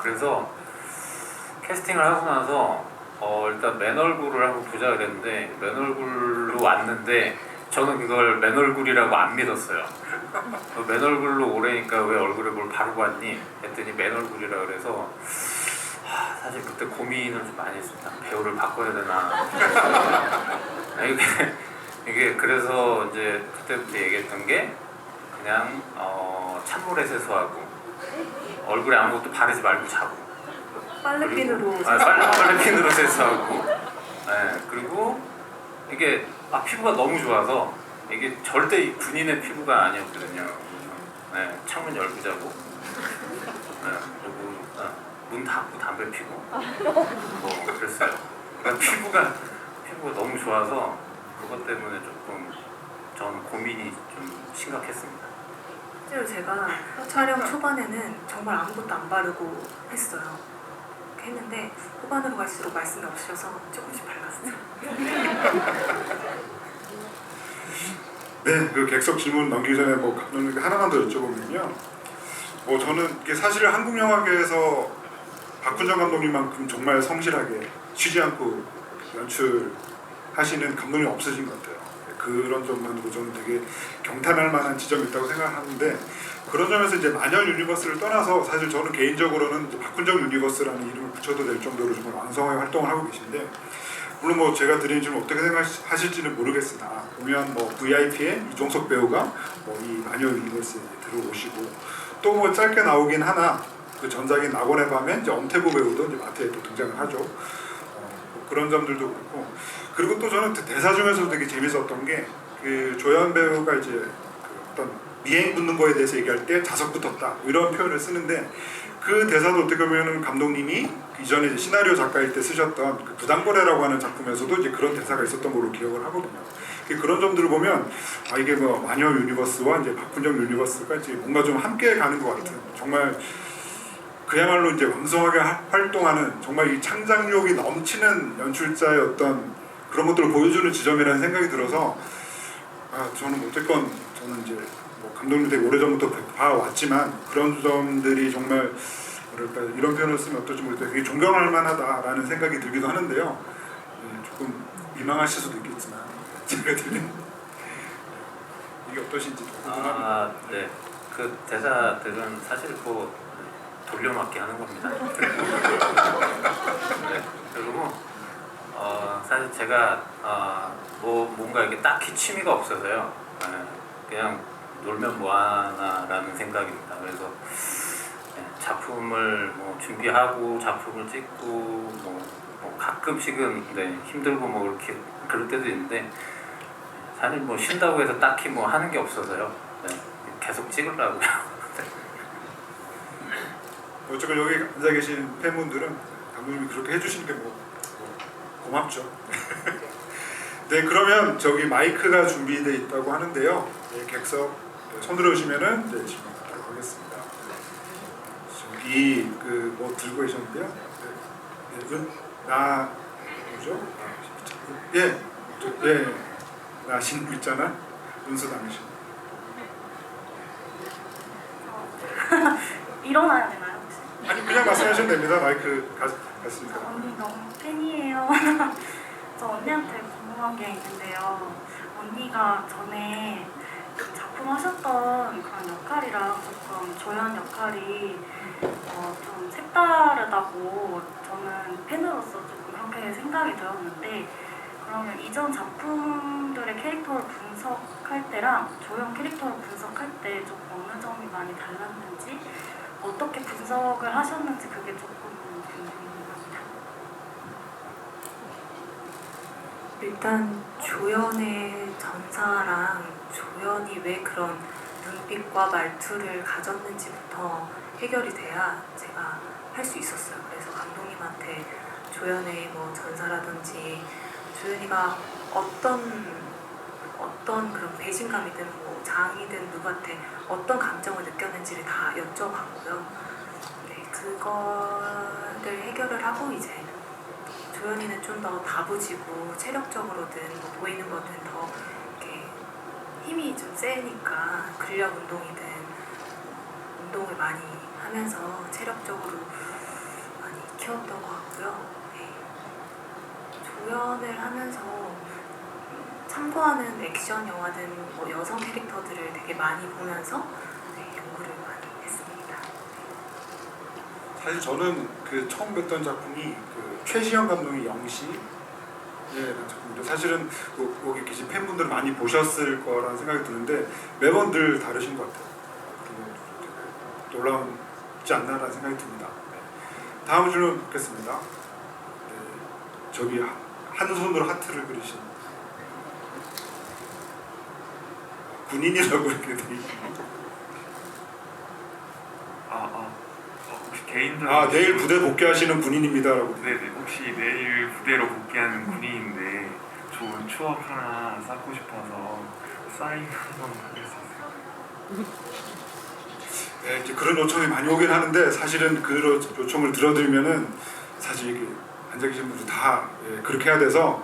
그래서 캐스팅을 하고 나서 일단 맨 얼굴을 한번 보자 그랬는데 맨 얼굴로 왔는데 저는 그걸 맨 얼굴이라고 안 믿었어요. 맨 얼굴로 오래니까 왜 얼굴에 뭘 바르고 왔니? 했더니 맨 얼굴이라 그래서 사실 그때 고민을 좀 많이 했습니다. 배우를 바꿔야 되나? 이게 그래서 이제 그때부터 얘기했던 게 그냥 찬물에 세수하고 얼굴에 아무것도 바르지 말고 자고 빨래핀으로 빨래핀으로 세수하고 그리고 이게 피부가 너무 좋아서 이게 절대 군인의 피부가 아니었거든요. 창문 열고 자고 그리고 문 닫고 담배 피고 그랬어요. 그러니까 피부가 너무 좋아서 그것 때문에 조금 전 고민이 좀 심각했습니다. 실제로 제가 촬영 초반에는 정말 아무것도 안 바르고 했어요. 그렇게 했는데 후반으로 갈수록 말씀이 없으셔서 조금씩 발랐어요. 네, 그 객석 질문 넘기기 전에 감독님께 하나만 더 여쭤보면요. 저는 이게 사실 한국 영화계에서 박훈정 감독님만큼 정말 성실하게 쉬지 않고 연출하시는 감독님 없으신 것 같아요. 그런 점만으로 저는 되게 경탄할 만한 지점이 있다고 생각하는데, 그런 점에서 이제 마녀 유니버스를 떠나서 사실 저는 개인적으로는 이제 박훈정 유니버스라는 이름을 붙여도 될 정도로 정말 왕성하게 활동을 하고 계신데, 물론 뭐 제가 드린 질문 어떻게 생각하실지는 모르겠으나 보면 뭐 VIP의 이종석 배우가 뭐 이 마녀 유니버스에 들어오시고, 또 뭐 짧게 나오긴 하나 그 전작인 낙원의 밤에 이제 엄태구 배우도 이제 마트에 또 등장을 하죠. 뭐 그런 점들도 그렇고, 그리고 또 저는 그 대사 중에서도 되게 재밌었던 게 그 조연 배우가 이제 그 어떤 미행 붙는 거에 대해서 얘기할 때 자석 붙었다 뭐 이런 표현을 쓰는데, 그 대사도 어떻게 보면 감독님이 이전에 이제 시나리오 작가일 때 쓰셨던 그 부당거래라고 하는 작품에서도 이제 그런 대사가 있었던 걸로 기억을 하거든요. 그런 점들을 보면 아 이게 뭐 마녀 유니버스와 이제 박훈정 유니버스가 이제 뭔가 좀 함께 가는 것 같은, 정말 그야말로 이제 왕성하게 활동하는 정말 이 창작력이 넘치는 연출자의 어떤 그런 것들을 보여주는 지점이라는 생각이 들어서, 저는 어쨌건 저는 이제 뭐 감독님 되게 오래전부터 봐왔지만 그런 점들이 정말 뭐랄까 이런 표현을 쓰면 어떨지 모르겠는데 되게 존경할 만하다라는 생각이 들기도 하는데요. 조금 민망하실 수도 있겠지만 제가 드린 이게 어떠신지 궁금합니다. 네. 그 대사들은 사실 뭐 돌려막기 하는 겁니다. 네. 그리고 사실 제가 뭐 뭔가 이게 딱히 취미가 없어서요. 그냥 놀면 뭐하나라는 생각입니다. 그래서 작품을 뭐 준비하고 작품을 찍고 뭐 가끔씩은 힘들고 뭐 이렇게 그럴 때도 있는데, 사실 뭐 쉰다고 해서 딱히 뭐 하는 게 없어서요. 계속 찍으려고요. 어쨌건 여기 앉아 계신 팬분들은 감독님이 그렇게 해주시니까 뭐 고맙죠. 네, 그러면 저기 마이크가 준비되어 있다고 하는데요. 네, 객석 손 들어오시면은 네, 질문하도록 하겠습니다. 저기 그 뭐 들고 계셨는데요. 네, 나 뭐죠? 예, 나 신부 있잖아. 은수 당신. 일어나야 되나요 혹시? 아니 그냥 말씀하시면 됩니다. 마이크 갔으니까. 언니 너무 팬이에요. 저 언니한테 궁금한 게 있는데요. 언니가 전에 그 작품 하셨던 그런 역할이랑 조금 조연 역할이 좀 색다르다고 저는 팬으로서 조금 그렇게 생각이 들었는데, 그러면 이전 작품들의 캐릭터를 분석할 때랑 조연 캐릭터를 분석할 때 좀 어느 점이 많이 달랐는지, 어떻게 분석을 하셨는지 그게 조금 궁금합니다. 일단 조연의 전사랑 조연이 왜 그런 눈빛과 말투를 가졌는지부터 해결이 돼야 제가 할 수 있었어요. 그래서 감독님한테 조연의 뭐 전사라든지 조연이가 어떤 그런 배신감이든 뭐 장이든 누구한테 어떤 감정을 느꼈는지를 다 여쭤봤고요. 네, 그거를 해결을 하고 이제 조연이는 좀 더 다부지고 체력적으로든 뭐 보이는 거든 더 이렇게 힘이 좀 세니까 근력 운동이든 운동을 많이 하면서 체력적으로 많이 키웠던 것 같고요. 네. 조연을 하면서 참고하는 액션 영화든 뭐 여성 캐릭터들을 되게 많이 보면서 연구를 많이 했습니다. 사실 저는 그 처음 뵀던 작품이 그 최시영 감독의 영시라는 작품인데, 사실은 여기 계신 팬분들은 많이 보셨을 거라는 생각이 드는데 매번 늘 다르신 것 같아요. 되게 놀라운지 않나라는 생각이 듭니다. 네. 다음 질문 받겠습니다. 네. 저기 한 손으로 하트를 그리신 군인이라고 이렇게 돼 있습니다. 혹시 개인적인 내일 부대 복귀하시는 군인입니다라고. 네네, 혹시 내일 부대로 복귀하는 군인인데 좋은 추억 하나 쌓고 싶어서 사인 한번 받을 수 있어요? 네, 이제 그런 요청이 많이 오긴 하는데, 사실은 그 요청을 들어드리면은 사실 이게 앉아 계신 분들 다 그렇게 해야 돼서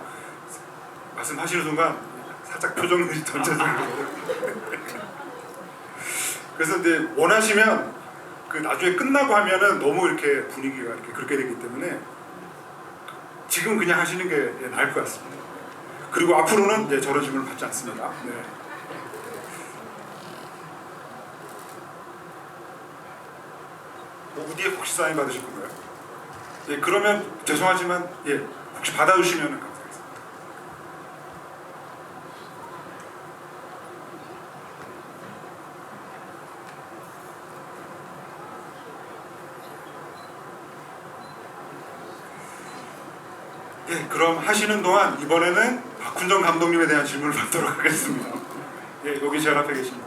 말씀하시는 순간 살짝 표정이 던져져요. 그래서 이제 원하시면 그 나중에 끝나고 하면은 너무 이렇게 분위기가 이렇게 그렇게 되기 때문에 지금 그냥 하시는 게 나을 것 같습니다. 그리고 앞으로는 이제 저런 질문을 받지 않습니다. 네. 오후 뒤에 혹시 사인 받으실 건가요? 예, 그러면 죄송하지만 예, 혹시 받아주시면 감사하겠습니다. 예, 그럼 하시는 동안 이번에는 박훈정 감독님에 대한 질문을 받도록 하겠습니다. 예, 여기 제일 앞에 계신 분.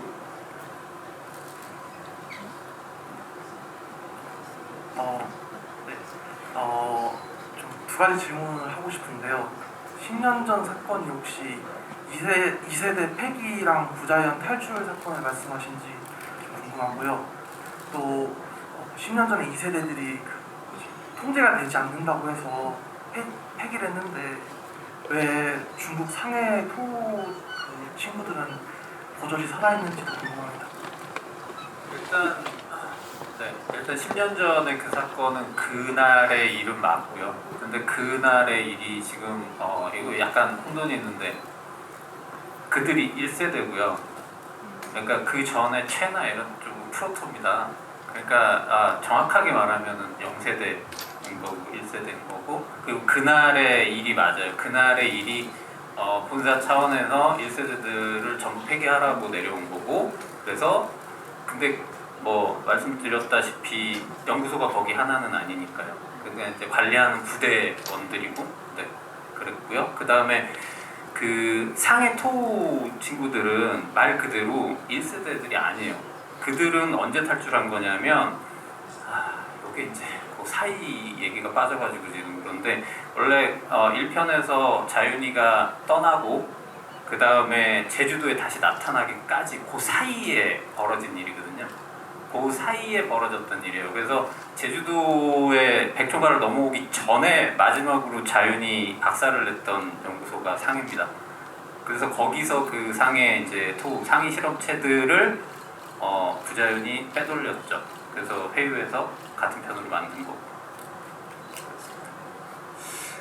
네. 좀 두 가지 질문을 하고 싶은데요. 10년 전 사건이 혹시 2세대 패기랑 부자연 탈출 사건을 말씀하신지 좀 궁금하고요. 또 10년 전에 2세대들이 통제가 되지 않는다고 해서 폐기를 했는데 왜 중국 상해 토 그 친구들은 고졸이 살아있는지도 궁금합니다. 일단 10년 전에 그 사건은 그날의 일은 맞고요. 근데 그날의 일이 지금 이거 약간 혼돈이 있는데 그들이 1세대고요. 그러니까 그 전에 최나 이런 좀 프로토입니다. 그러니까 정확하게 말하면은 0세대인 거고 1세대인 거고, 그리고 그날의 일이 맞아요. 그날의 일이 본사 차원에서 1세대들을 전부 폐기하라고 내려온 거고, 그래서 근데 뭐 말씀드렸다시피 연구소가 거기 하나는 아니니까요. 그냥 이제 관리하는 부대원들이고, 네, 그랬고요. 그 다음에 그 상해 토 친구들은 말 그대로 1세대들이 아니에요. 그들은 언제 탈출한 거냐면 이게 이제 그 사이 얘기가 빠져가지고 지금 그런데, 원래 1편에서 자윤이가 떠나고 그 다음에 제주도에 다시 나타나기까지 그 사이에 벌어진 일이거든요. 그 사이에 벌어졌던 일이에요. 그래서 제주도에 백조가를 넘어오기 전에 마지막으로 자윤이 박살을 냈던 연구소가 상해입니다. 그래서 거기서 그 상해 이제 상위 실험체들을 부자윤이 빼돌렸죠. 그래서 회유해서 같은 편으로 만든 거고.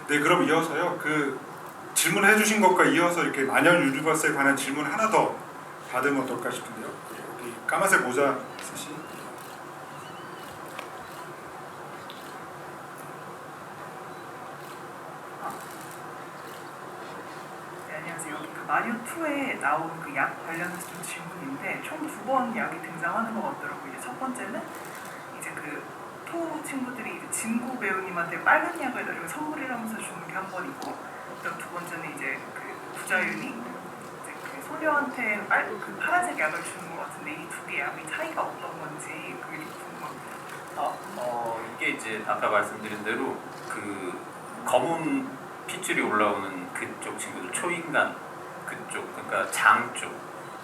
네, 그럼 이어서요. 그 질문해 주신 것과 이어서 이렇게 만연 유니버스에 관한 질문 하나 더 받으면 어떨까 싶은데요. 여기 까만색 모자 쓰신. 네, 안녕하세요. 그 마리오 2에 나온 그 약 관련해서 좀 질문인데 총 2번 약이 등장하는 것 같더라고요. 이제 첫 번째는 이제 그 토 친구들이 이제 진구 배우님한테 빨간 약을 나중에 선물이라면서 주는 게 한 번 있고, 그다음 두 번째는 이제 그 부자윤이 이제 그 소녀한테 그 파란색 약을 주는 것 같은데, 이 두 개 약의 차이가 어떤 건지 그게 좀 궁금합니다. 이게 이제 아까 말씀드린 대로 그 검은 핏줄이 올라오는 그쪽 친구들, 초인간 그쪽, 그러니까 장 쪽,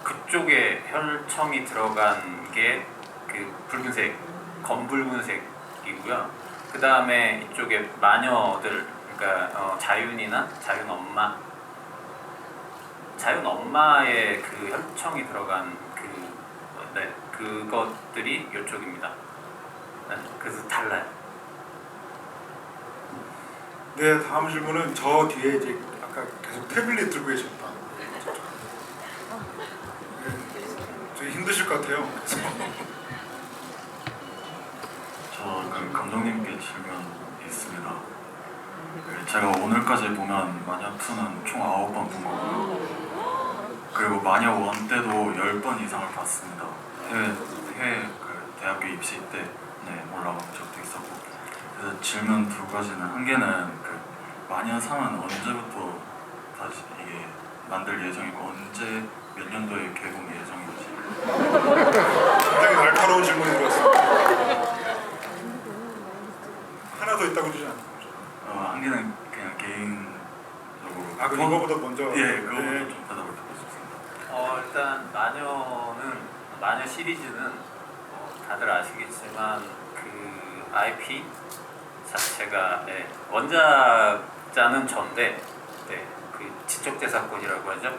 그쪽에 혈청이 들어간 게 그 붉은색, 검붉은색이고요. 그 다음에 이쪽에 마녀들, 그러니까 자윤이나 자윤 엄마의 그 혈청이 들어간 그것들이 이쪽입니다. 네, 그래서 달라요. 네, 다음 질문은 저 뒤에 이제 아까 계속 태블릿 들고 계셨다. 좀 힘드실 것 같아요. 그 감독님께 질문 있습니다. 제가 오늘까지 보면 마녀2는 총 9번 본 거고요. 그리고 마녀1 때도 10번 이상을 봤습니다. 해외 그 대학교 입시 때 올라온 적도 있었고. 그래서 질문 두 가지는, 한 개는 그 마녀3은 언제부터 다시 이게 만들 예정이고 언제 몇 년도에 개봉 예정인지. 굉장히 날카로운 질문이 들었습니다. 하나 더 있다고 그러지 않나요? 한 개는 그냥 개인적으로. 그럼 이거보다 먼저. 예, 그거부터 네. 좀 대답을 듣고 싶습니다. 일단 마녀 시리즈는 다들 아시겠지만 그 IP 자체가 원작자는 전데 그 지적재산권이라고 하죠.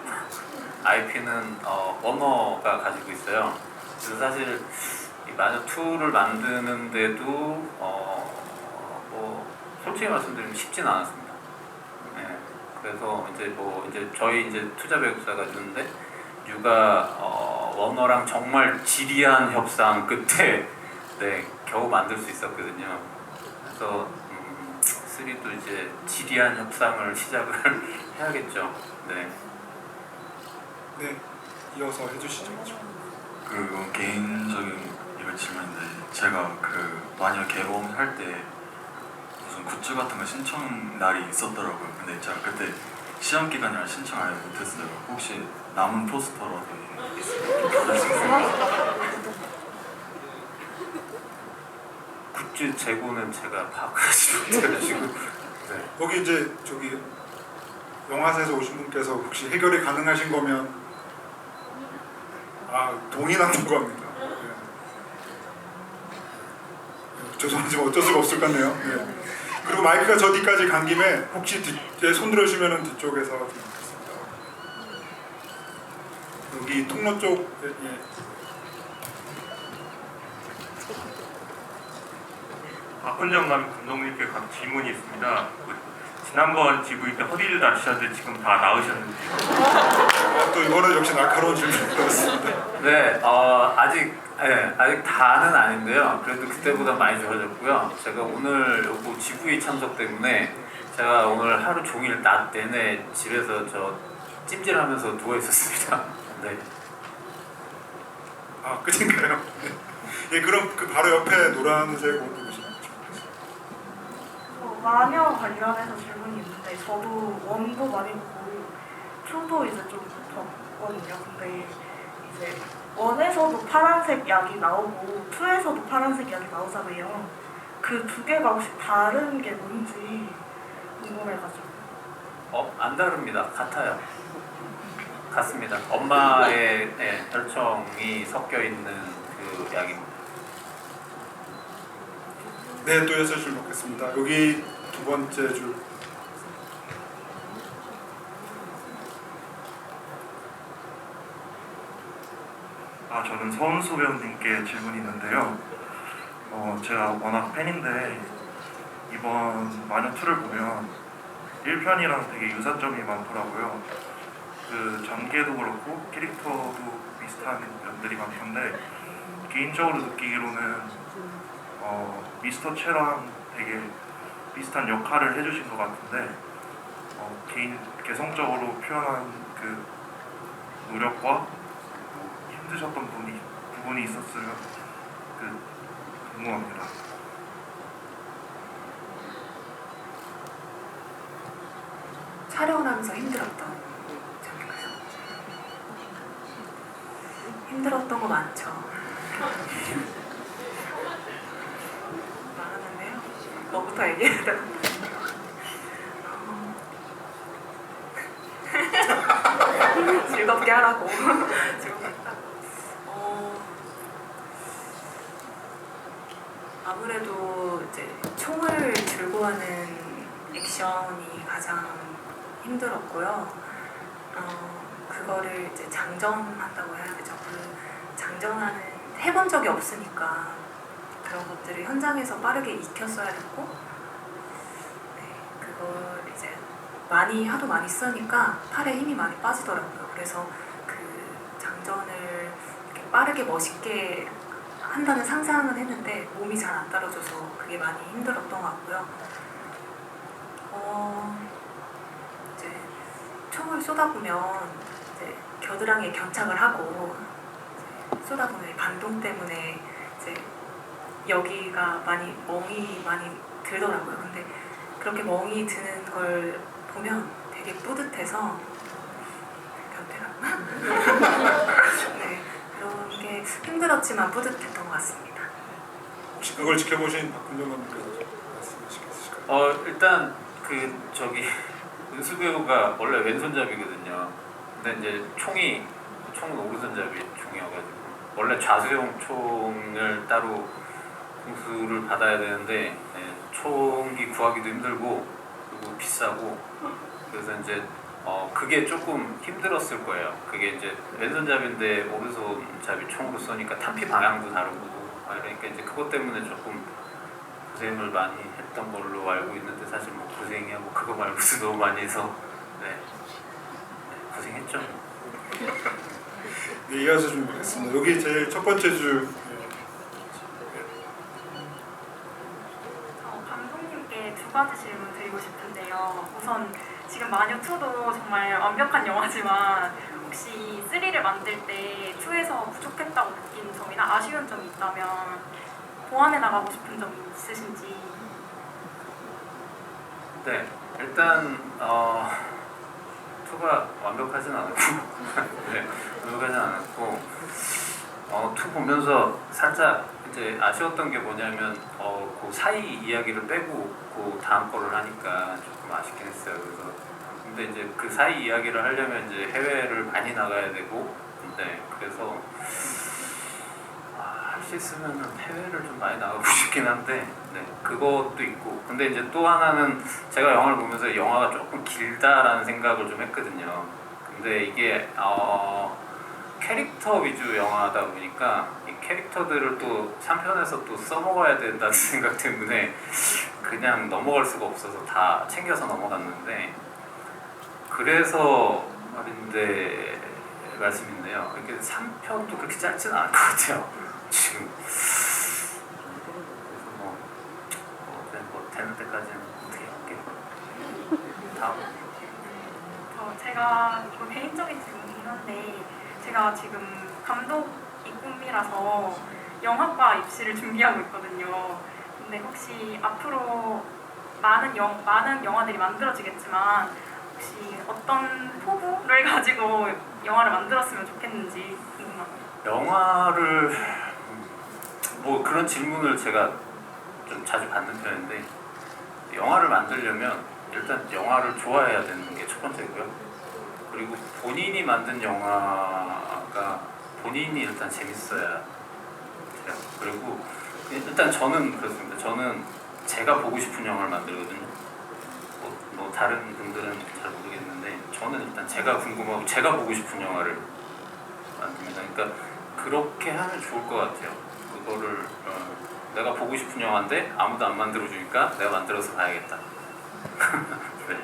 IP는 워너가 가지고 있어요. 그래서 사실 이 마녀 2를 만드는데도 뭐 솔직히 말씀드리면 쉽진 않았습니다. 네, 그래서 이제 저희 이제 투자 배급사가 있는데 유가 워너랑 정말 지리한 협상 끝에 네, 겨우 만들 수 있었거든요. 그래서 3도 이제 지리한 협상을 시작을 해야겠죠. 네. 네, 이어서 해주시죠. 그 개인적인 이거 질문인데 제가 그 마녀 개봉할 때 무슨 굿즈 같은 거 신청 날이 있었더라고요. 근데 제가 그때 시험 기간이라 신청 아예 못했어요. 혹시 남은 포스터라도 있으면 받을 수 있어요? 굿즈 재고는 제가 파악하지 못해가지고 네. 여기 이제 저기 영화사에서 오신 분께서 혹시 해결이 가능하신 거면 동의하는 겁니다. 네. 죄송하지만 어쩔 수가 없을 것 같네요. 네. 그리고 마이크가 저 뒤까지 간 김에 혹시 손 들어주시면 뒤쪽에서 좀 하겠습니다. 여기 통로 쪽 예. 박훈정 감독님께 각 질문이 있습니다. 지난번 GV 때 허리를 다치셨는데 지금 다 나으셨는지. 또 이거는 역시 날카로운 질문이었습니다. 네, 아직 다는 아닌데요. 그래도 그때보다 많이 좋아졌고요. 제가 오늘 요거 GV 참석 때문에 제가 오늘 하루 종일 낮 내내 집에서 저 찜질하면서 누워 있었습니다. 네. 끝인가요? 네. 예, 그럼 그 바로 옆에 노란색 옷 입으신 마녀 관련해서 질문이 있는데 저도 원도 많이 보고 투도 이제 좀 봤거든요. 근데 이제 원에서도 파란색 약이 나오고 투에서도 파란색 약이 나오잖아요. 그 두 개가 혹시 다른 게 뭔지 궁금해가지고. 안 다릅니다. 같아요. 같습니다. 엄마의 혈청이 섞여 있는 그 약입니다. 네, 또 여섯 줄 먹겠습니다. 여기 두 번째 줄. 저는 서은수 배우님께 질문이 있는데요. 제가 워낙 팬인데 이번 마녀2를 보면 1편이랑 되게 유사점이 많더라고요. 그 전개도 그렇고 캐릭터도 비슷한 면들이 많던데 개인적으로 느끼기로는 미스터 채랑 되게 비슷한 역할을 해주신 것 같은데 개인 개성적으로 표현한 그 노력과 힘드셨던 부분이 있었으면 궁금합니다. 촬영을 하면서 힘들었던 점인가요? 힘들었던 거 많죠. 많았는데요. 뭐부터 얘기해야 되나? 즐겁게 하라고. 즐겁다. 아무래도 이제 총을 들고 하는 액션이 가장 힘들었고요. 그거를 이제 장전한다고 해야 되죠. 그 장전하는 해본 적이 없으니까 그런 것들을 현장에서 빠르게 익혔어야 됐고, 네, 그걸 이제 하도 많이 쓰니까 팔에 힘이 많이 빠지더라고요. 그래서 그 장전을 이렇게 빠르게 멋있게 한다는 상상은 했는데 몸이 잘 안 따라줘서 그게 많이 힘들었던 것 같고요. 이제 총을 쏘다보면 이제 겨드랑이에 견착을 하고 이제 쏘다보면 반동 때문에 이제 여기가 멍이 많이 들더라고요. 근데 그렇게 멍이 드는 걸 보면 되게 뿌듯해서 변태랑 네, 그런 게 힘들었지만 뿌듯했던 것 같습니다. 혹시 그걸 지켜보신 박훈정 감독께서 말씀하시겠으실까요? 일단 은수 배우가 원래 왼손잡이거든요. 근데 이제 총은 오른손잡이 총이어가지고 원래 좌수용 총을 따로 공수를 받아야 되는데 총기 구하기도 힘들고 그리고 비싸고 그래서 이제 그게 조금 힘들었을 거예요. 그게 이제 왼손잡이인데 오른손잡이 총으로 쏘니까 탄피 방향도 다르고 그러니까 이제 그것 때문에 조금 고생을 많이 했던 걸로 알고 있는데 사실 뭐 고생이야 뭐 그거 말고도 너무 많이 해서 네, 고생했죠. 네, 이어서 준비했습니다. 여기 제일 첫 번째 줄. 감독님께 두 가지 질문 드리고 싶은데요. 우선 지금 마녀2도 정말 완벽한 영화지만 혹시 3를 만들 때 2에서 부족했다고 느낀 점이나 아쉬운 점이 있다면 보완해 나가고 싶은 점이 있으신지. 네, 일단 2가 완벽하진 않았고 네, 완벽하진 않았고 2 보면서 살짝 이제 아쉬웠던 게 뭐냐면 그 사이 이야기를 빼고 그 다음 거를 하니까 조금 아쉽긴 했어요. 그래서 근데 이제 그 사이 이야기를 하려면 이제 해외를 많이 나가야 되고, 네, 그래서 할 수 있으면 해외를 좀 많이 나가고 싶긴 한데, 네, 그것도 있고. 근데 이제 또 하나는 제가 영화를 보면서 영화가 조금 길다라는 생각을 좀 했거든요. 근데 이게 캐릭터 위주 영화다 보니까 이 캐릭터들을 또 3편에서 또 써먹어야 된다는 생각 때문에 그냥 넘어갈 수가 없어서 다 챙겨서 넘어갔는데, 그래서 말인데 말씀인데요. 이게 3편도 그렇게 짧지는 않을 것 같아요. 지금 그래서 뭐 되는 때까지는 어떻게 할게요. 다음. 제가 이거 개인적인 질문이긴 한데 제가 지금 감독이 꿈이라서 영화과 입시를 준비하고 있거든요. 근데 혹시 앞으로 많은 영화들이 만들어지겠지만 혹시 어떤 포부를 가지고 영화를 만들었으면 좋겠는지 궁금합니다. 영화를 뭐 그런 질문을 제가 좀 자주 받는 편인데, 영화를 만들려면 일단 영화를 좋아해야 되는 게 첫 번째고요. 그리고 본인이 만든 영화가 본인이 일단 재밌어야 돼요. 그리고 일단 저는 그렇습니다. 저는 제가 보고 싶은 영화를 만들거든요. 뭐 다른 분들은 잘 모르겠는데 저는 일단 제가 궁금하고 제가 보고 싶은 영화를 만듭니다. 그러니까 그렇게 하면 좋을 것 같아요. 그거를 내가 보고 싶은 영화인데 아무도 안 만들어주니까 내가 만들어서 봐야겠다. 네.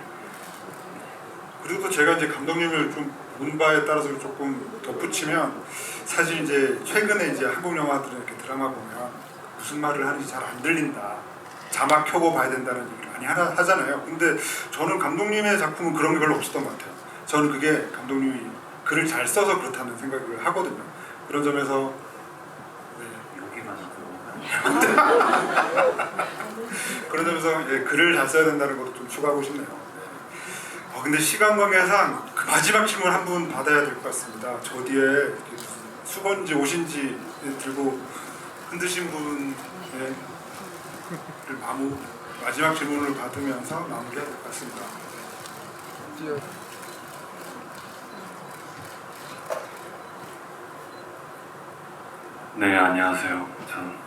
그리고 제가 이제 감독님을 좀 본 바에 따라서 조금 덧붙이면, 사실 이제 최근에 이제 한국 영화들은 이렇게 드라마 보면 무슨 말을 하는지 잘 안 들린다, 자막 켜고 봐야 된다는 얘기를 많이 하잖아요. 근데 저는 감독님의 작품은 그런 게 별로 없었던 것 같아요. 저는 그게 감독님이 글을 잘 써서 그렇다는 생각을 하거든요. 그런 점에서 그런 점에서 글을 잘 써야 된다는 것도 좀 추가하고 싶네요. 근데 시간 관계상 그 마지막 질문 한 분 받아야 될 것 같습니다. 저 뒤에 수건지 옷인지 들고 흔드신 분의 마지막 질문을 받으면서 마무리해야 될 것 같습니다. 네, 안녕하세요. 전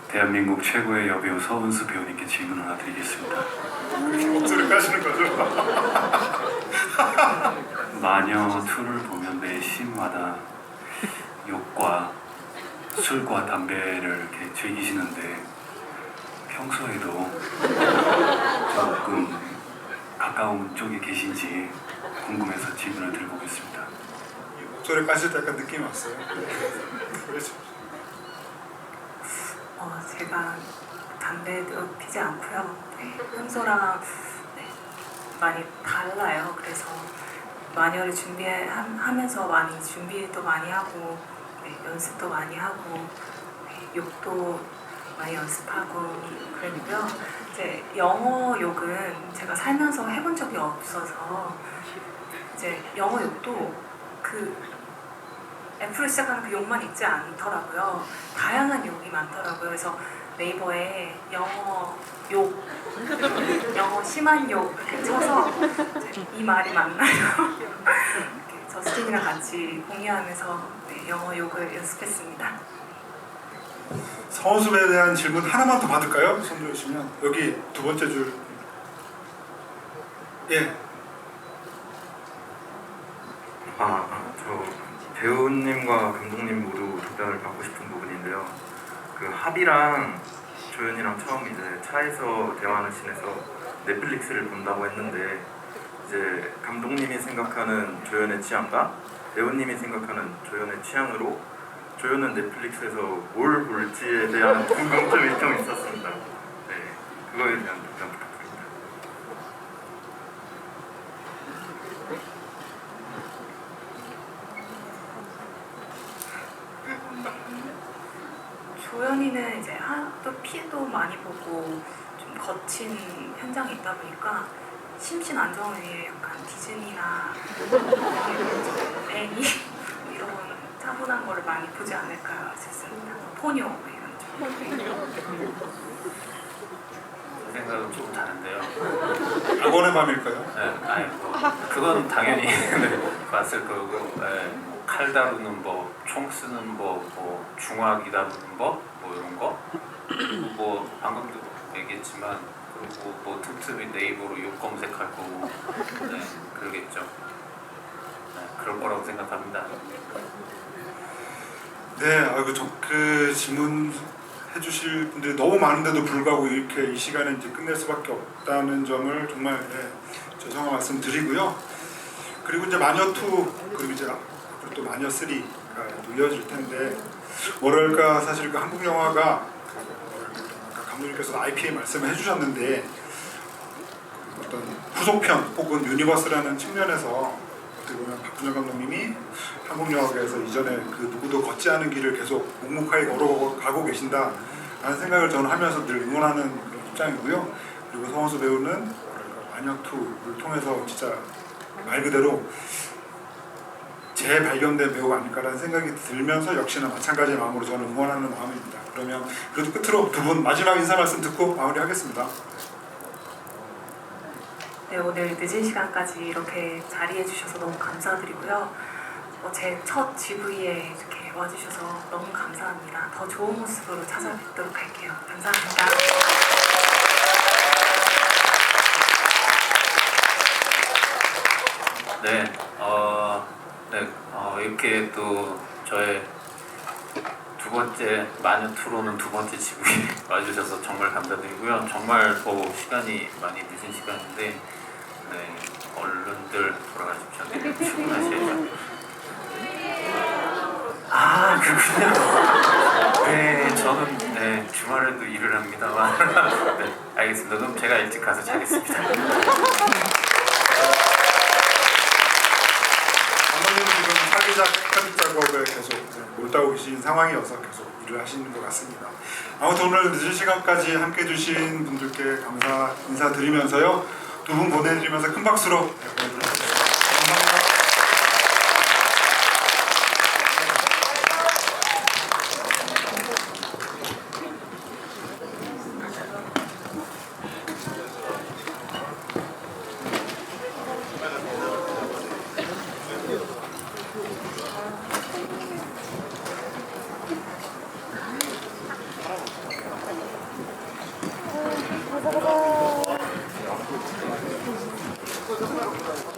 대한민국 최고의 여배우 서은수 배우님께 질문 하나 드리겠습니다. 목소리 까시는 거죠? 마녀2를 보면 매 씬마다 욕과 술과 담배를 이렇게 즐기시는데 평소에도 조금 가까운 쪽에 계신지 궁금해서 질문을 드려보겠습니다. 목소리 까실 때 약간 느낌이 왔어요. 그렇죠. 제가 담배도 피지 않고요. 네, 평소랑 많이 달라요. 그래서 마녀를 준비하면서 많이 준비도 많이 하고, 연습도 많이 하고, 욕도 많이 연습하고 그랬고요. 이제 영어 욕은 제가 살면서 해본 적이 없어서 이제 영어 욕도 그 F로 시작하는 그 욕만 있지 않더라고요. 다양한 욕이 많더라고요. 그래서 네이버에 영어 욕, 영어 심한 욕 이렇게 쳐서 이 말이 맞나요? 이렇게 저스틴이랑 같이 공유하면서 영어 욕을 연습했습니다. 서은수에 대한 질문 하나만 더 받을까요? 손 들으시면 여기 두 번째 줄. 예. 저 배우님과 감독님 모두 답변을 받고 싶은 부분인데요. 그 합이랑 조연이랑 처음 이제 차에서 대화하는 씬에서 넷플릭스를 본다고 했는데 이제 감독님이 생각하는 조연의 취향과 배우님이 생각하는 조연의 취향으로 조연은 넷플릭스에서 뭘 볼지에 대한 궁금증이 좀 있었습니다. 네, 그거에 대한 답변 부탁드립니다. 조연이는 이제 또 피도 많이 보고 좀 거친 현장이 있다 보니까 심신 안정을 위해 약간 디즈니나 애니 이런 차분한 거를 많이 보지 않을까 싶습니다. 포뇨 이런 쪽. 제 생각은 조금 다른데요. 악원의 밤일까요? 네, 아니 뭐 그건 당연히 봤을 거고, 네, 뭐 칼 다루는 법, 총 쓰는 법, 뭐 중화기 다루는 법, 뭐 이런 거, 뭐 방금도 얘기했지만 그리고 뭐 틈틈이 네이버로 욕 검색할 거고, 네, 그러겠죠. 네, 그럴 거라고 생각합니다. 네, 아이고 그 질문 해주실 분들이 너무 많은데도 불구하고 이렇게 이 시간에 이제 끝낼 수밖에 없다는 점을 정말 죄송한 말씀 드리고요. 그리고 이제 마녀2 그리고 이제 앞으로 또 마녀3가 또 이어질 텐데 뭐랄까 사실 그 한국 영화가 아까 감독님께서 IPA 말씀을 해주셨는데 어떤 후속편 혹은 유니버스라는 측면에서 어떻게 보면 박준영 감독님이 한국 영화계에서 이전에 그 누구도 걷지 않은 길을 계속 묵묵하게 걸어가고 계신다라는 생각을 저는 하면서 늘 응원하는 그런 입장이고요. 그리고 서원수 배우는 마녀2를 통해서 진짜 말 그대로 재발견된 배우가 아닐까라는 생각이 들면서 역시나 마찬가지의 마음으로 저는 응원하는 마음입니다. 그러면 그래도 끝으로 두 분 마지막 인사 말씀 듣고 마무리하겠습니다. 네, 오늘 늦은 시간까지 이렇게 자리해 주셔서 너무 감사드리고요. 제 첫 GV에 이렇게 와주셔서 너무 감사합니다. 더 좋은 모습으로 찾아뵙도록 할게요. 감사합니다. 네, 이렇게 또 저의 두 번째 마녀2로는 두 번째 GV에 와주셔서 정말 감사드리고요. 정말 시간이 많이 늦은 시간인데, 네, 얼른들 돌아가십시오. 내일 출근하셔야죠. 아, 그렇군요. 네, 저는 주말에도 일을 합니다만. 네, 알겠습니다. 그럼 제가 일찍 가서 자겠습니다. 감독님은 지금 사기작 편집 작업에 계속 몰두하고 계신 상황이어서 계속 일을 하시는 것 같습니다. 아무튼 오늘 늦은 시간까지 함께 해주신 분들께 감사 인사드리면서요. 두 분 보내드리면서 큰 박수로 보내드리겠습니다. 감사합니다. 가자.